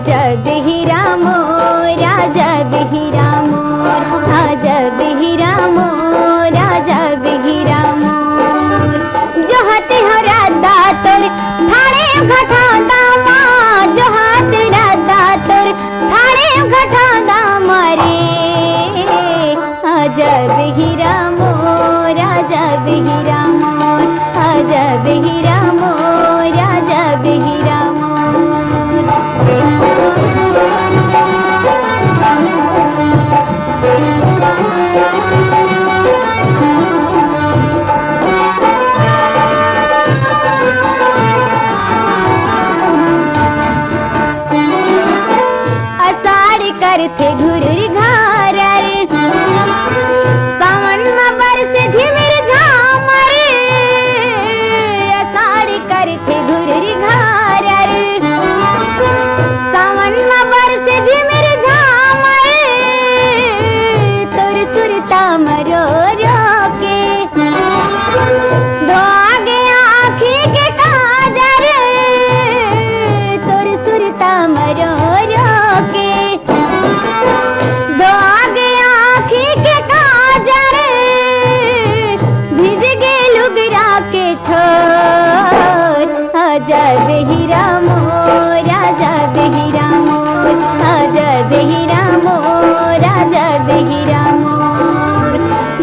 जब हीरा मोरा जब हीरा मोर जब हीरा मोरा जब हीरा मोर जो हाथे हरा दातर थाने घटा दामा जो हाथे दातर थाने घटा दामा रे जब हीरा मोरा जब हीरा मोर जब हीरा मोरा जब हीरा असार करते घुरर घारर सावन में बरसे झिमिर झामर असार करते घुरर घारर सावन में बरसे झिमिर झामर तोर सुरता मरो रोके दो आगे आँखी के काजर तोर सुरता मरो रोके दो आगे आँखी के काजर भिज गे लुगरा के छोर जब हीरा मोरा जब हीरा मोर जब हीरा मोरा जब हीरा मोर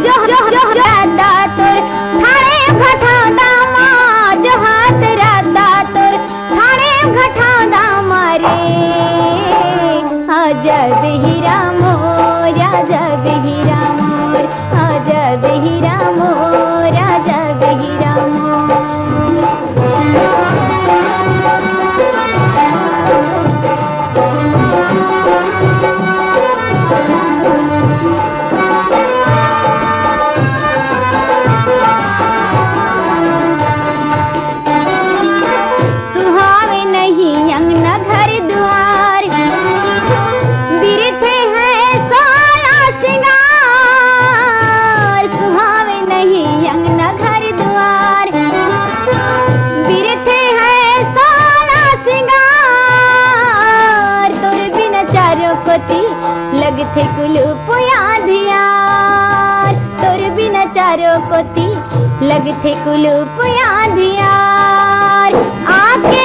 जो जो जो राधा तोर थाने घटा दामा जो हाथ राधा तोर थाने घटा दामा रे जब हीरा मोरा जब हीरा मोर जब हीरा मोरा जब हीरा सुहावे नहीं अंगना घर द्वार बिरथे हैं साला सिंगार सुहावे नहीं अंगना घर द्वार बिरथे हैं साला सिंगार तोर बिना चारों कोती लगथे कुलूप आधियार तोर बिना चारों कोती लगथे कुलूप आधियार आके